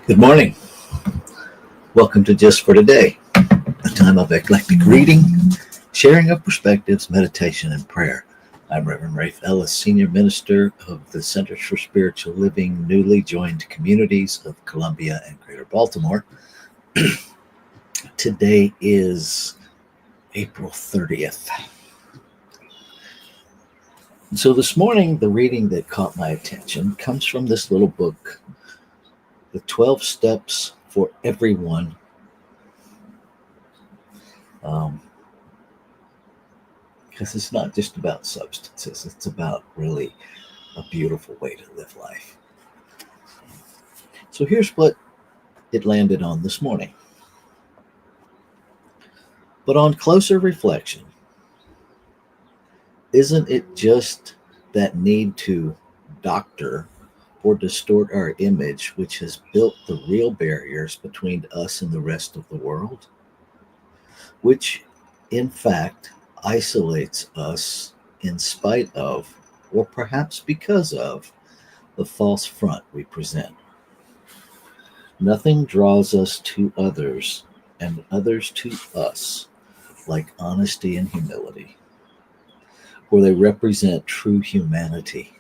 Good morning. Welcome to Just for Today, a time of eclectic reading, sharing of perspectives, meditation, and prayer. I'm Reverend Rafe Ellis, Senior Minister of the Centers for Spiritual Living, newly joined communities of Columbia and Greater Baltimore. Today is April 30th. And so this morning, the reading that caught my attention comes from this little book, The 12 Steps for Everyone. Because it's not just about substances, it's about really a beautiful way to live life. So here's what it landed on this morning. But on closer reflection, isn't it just that need to doctor or distort our image which has built the real barriers between us and the rest of the world? Which, in fact, isolates us in spite of, or perhaps because of, the false front we present. Nothing draws us to others and others to us like honesty and humility, for they represent true humanity.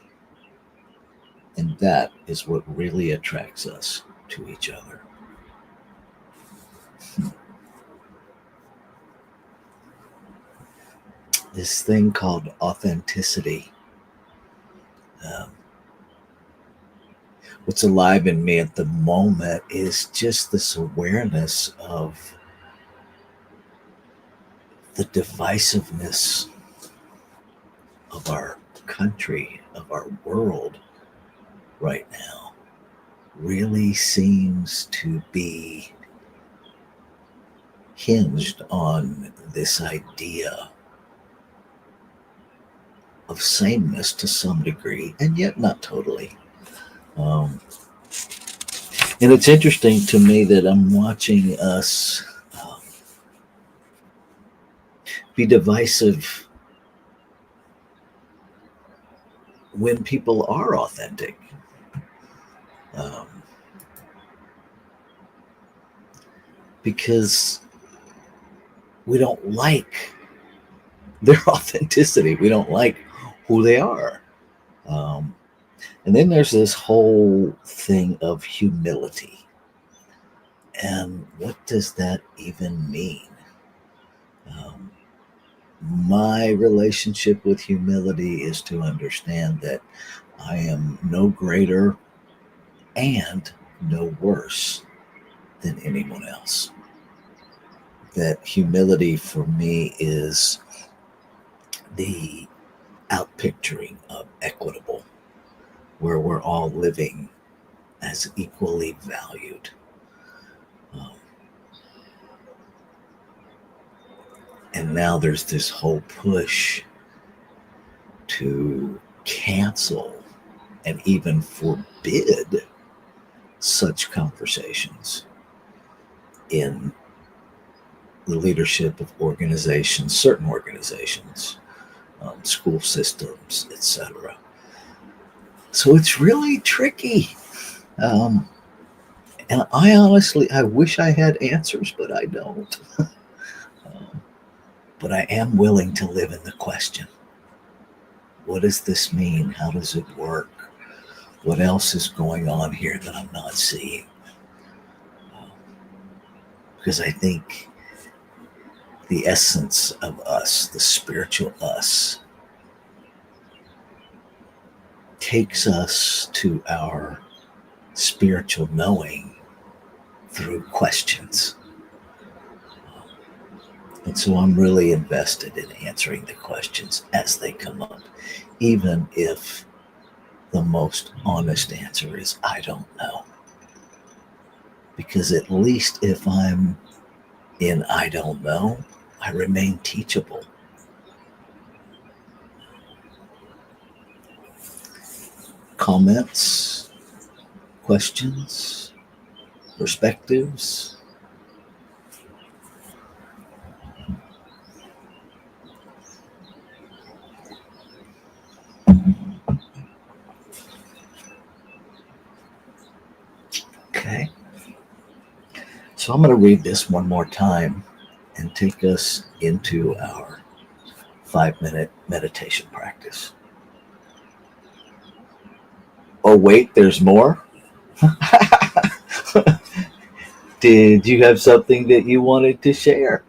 And that is what really attracts us to each other. This thing called authenticity. What's alive in me at the moment is just this awareness of the divisiveness of our country, of our world right now, really seems to be hinged on this idea of sameness to some degree, and yet not totally. And it's interesting to me that I'm watching us be divisive when people are authentic. Because we don't like their authenticity. We don't like who they are. And then there's this whole thing of humility. And what does that even mean? My relationship with humility is to understand that I am no greater and no worse than anyone else. That humility for me is the outpicturing of equitable, where we're all living as equally valued. And now there's this whole push to cancel and even forbid such conversations in the leadership of organizations, certain organizations, school systems, etc. So it's really tricky. And I wish I had answers, but I don't. But I am willing to live in the question. What does this mean? How does it work? What else is going on here that I'm not seeing? Because I think the essence of us, the spiritual us, takes us to our spiritual knowing through questions. And so I'm really invested in answering the questions as they come up, even if the most honest answer is, I don't know. Because at least if I'm in I don't know, I remain teachable. Comments, questions, perspectives? Okay. So I'm going to read this one more time and take us into our 5-minute meditation practice. Oh, wait, there's more? Did you have something that you wanted to share?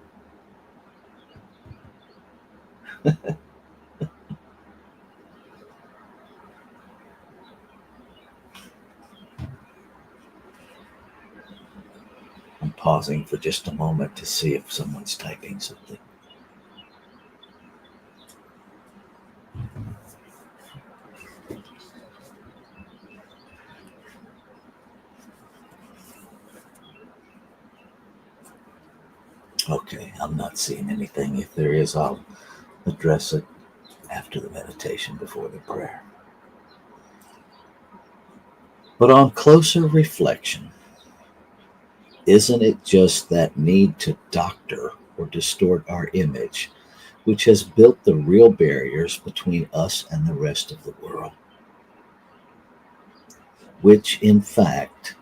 I'm pausing for just a moment to see if someone's typing something. Okay, I'm not seeing anything. If there is, I'll address it after the meditation before the prayer. But on closer reflection, isn't it just that need to doctor or distort our image which has built the real barriers between us and the rest of the world? Which, in fact,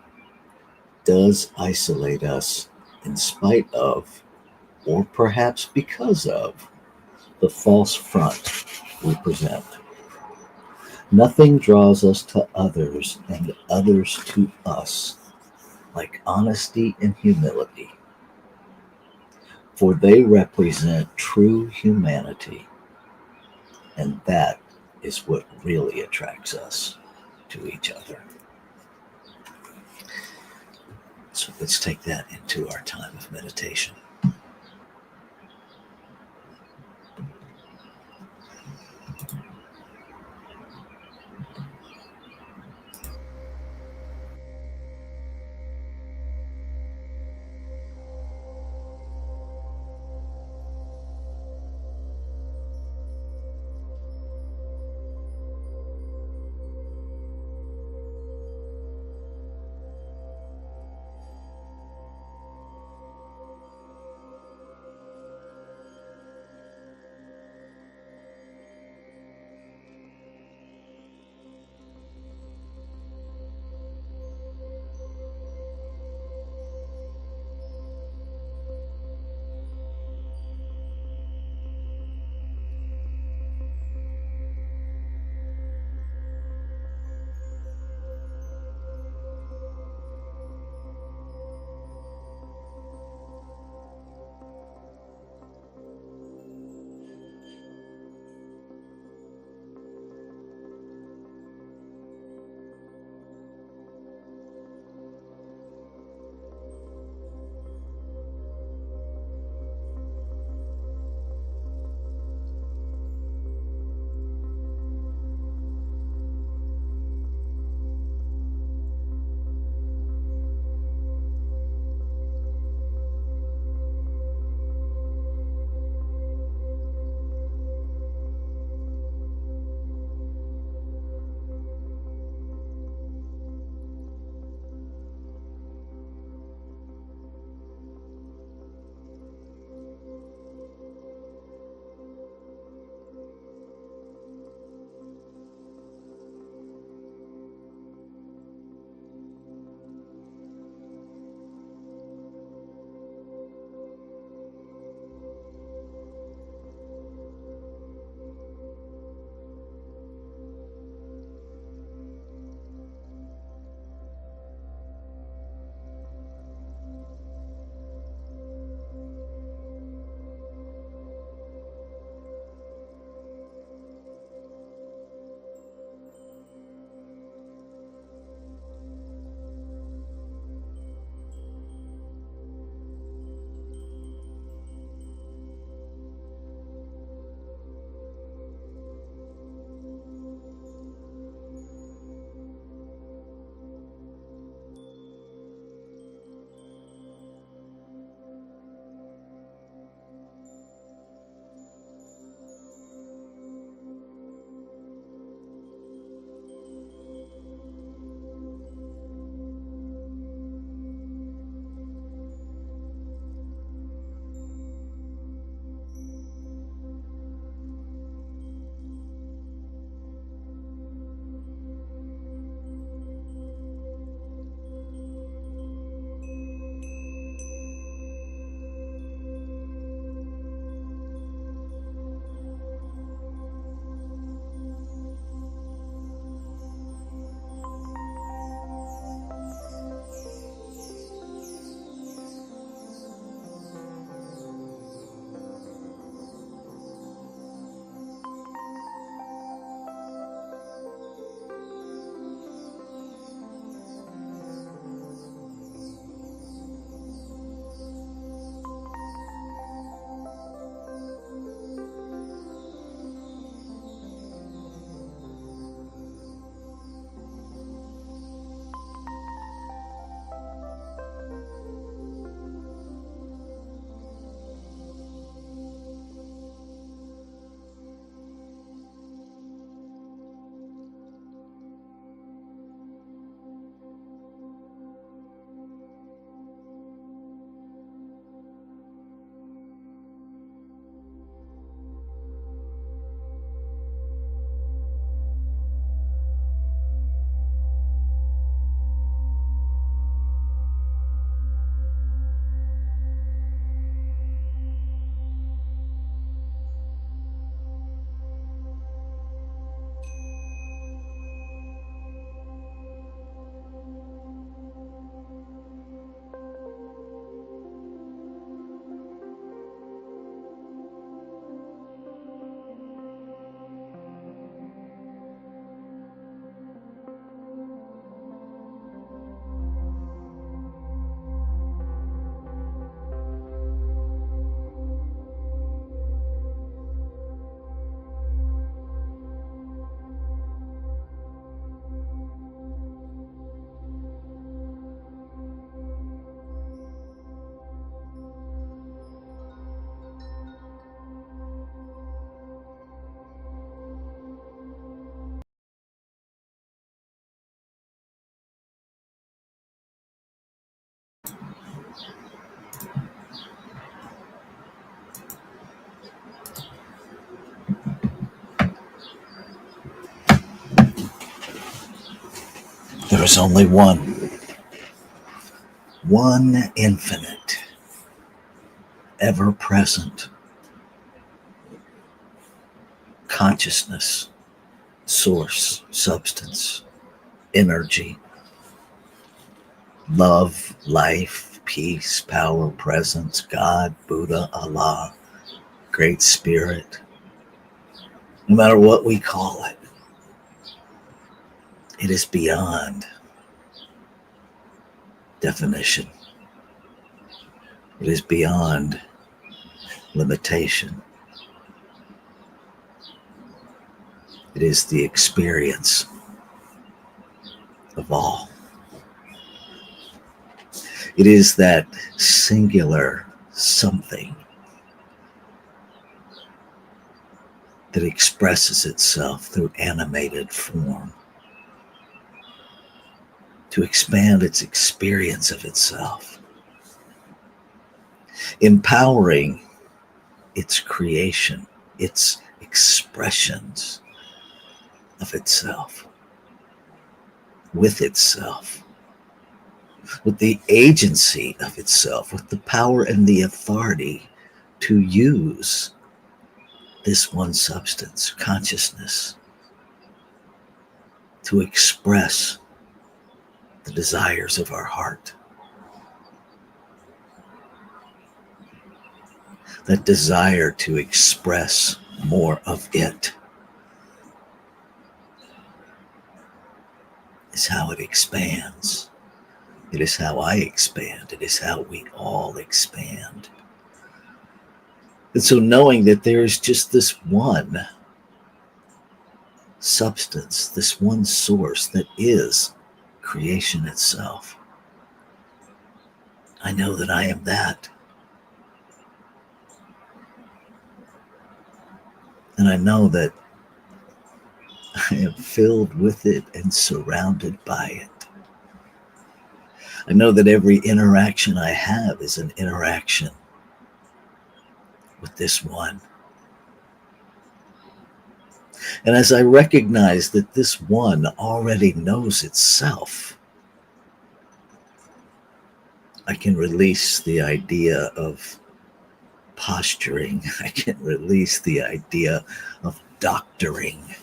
does isolate us in spite of, or perhaps because of, the false front we present. Nothing draws us to others and others to us like honesty and humility, for they represent true humanity, and that is what really attracts us to each other. So let's take that into our time of meditation. is only one infinite, ever present consciousness, source, substance, energy, love, life, peace, power, presence, God, Buddha, Allah, Great Spirit, no matter what we call it, it is beyond definition. It is beyond limitation. It is the experience of all. It is that singular something that expresses itself through animated form to expand its experience of itself, empowering its creation, its expressions of itself, with the agency of itself, with the power and the authority to use this one substance, consciousness, to express the desires of our heart. That desire to express more of it is how it expands. It is how I expand. It is how we all expand. And so knowing that there is just this one substance, this one source that is creation itself, I know that I am that. And I know that I am filled with it and surrounded by it. I know that every interaction I have is an interaction with this one. And as I recognize that this one already knows itself, I can release the idea of posturing. I can release the idea of doctoring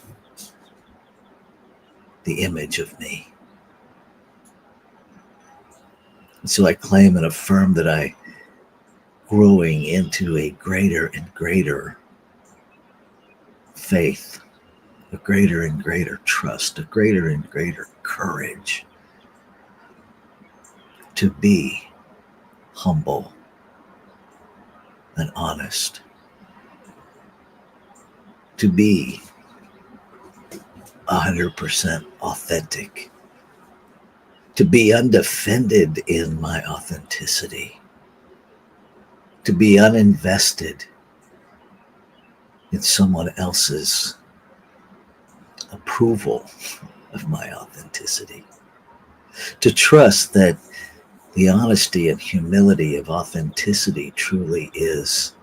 the image of me. And so I claim and affirm that I growing into a greater and greater faith, a greater and greater trust, a greater and greater courage to be humble and honest, to be 100% authentic, to be undefended in my authenticity, to be uninvested in someone else's approval of my authenticity, to trust that the honesty and humility of authenticity truly is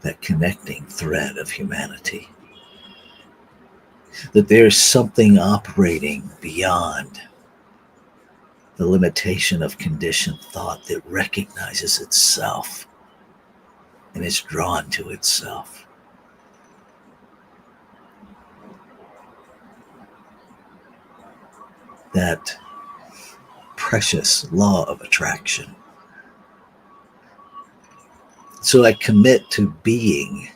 that connecting thread of humanity, that there's something operating beyond the limitation of conditioned thought that recognizes itself and is drawn to itself. That precious law of attraction. So I commit to being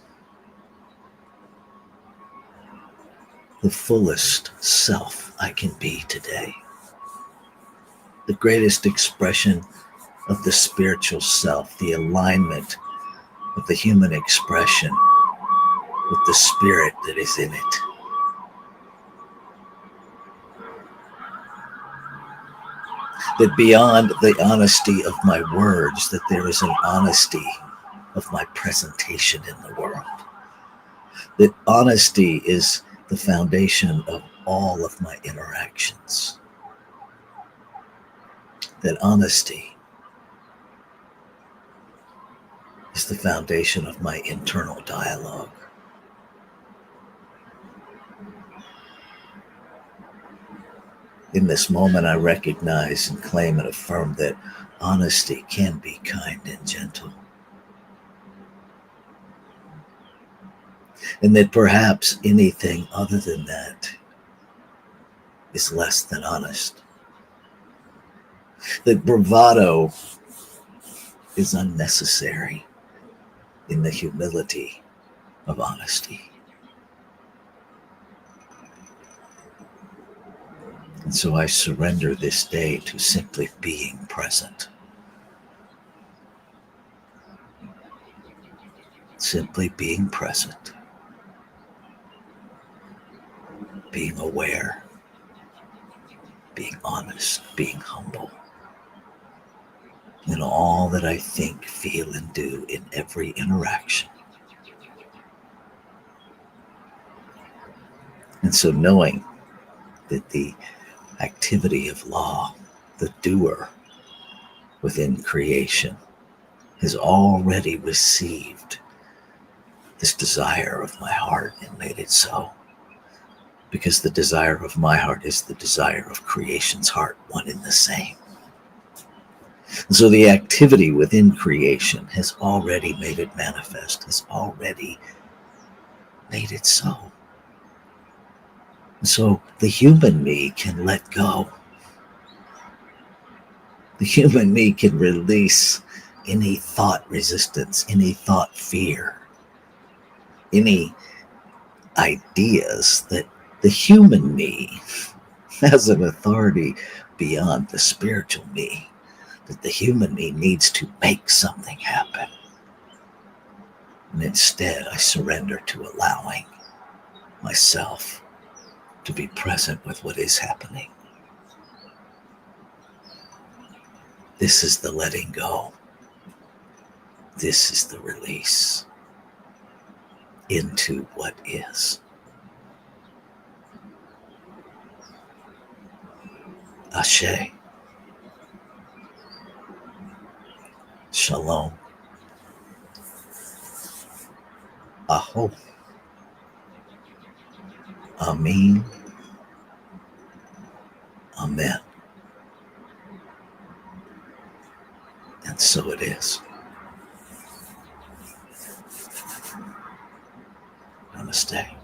the fullest self I can be today. The greatest expression of the spiritual self, the alignment of the human expression with the spirit that is in it. That beyond the honesty of my words, that there is an honesty of my presentation in the world. That honesty is the foundation of all of my interactions. That honesty is the foundation of my internal dialogue. In this moment, I recognize and claim and affirm that honesty can be kind and gentle, and that perhaps anything other than that is less than honest. That bravado is unnecessary in the humility of honesty. And so I surrender this day to simply being present. Simply being present. Being aware. Being honest. Being humble. In all that I think, feel, and do in every interaction. And so knowing that the activity of law, the doer within creation, has already received this desire of my heart and made it so. Because the desire of my heart is the desire of creation's heart, one and the same. And so the activity within creation has already made it manifest, has already made it so. And so the human me can let go. The human me can release any thought resistance, any thought fear, any ideas that the human me has an authority beyond the spiritual me, that the human me needs to make something happen. And instead, I surrender to allowing myself to be present with what is happening. This is the letting go. This is the release into what is. Ashe. Shalom. Aho. Amin. Amen. And so it is. Namaste.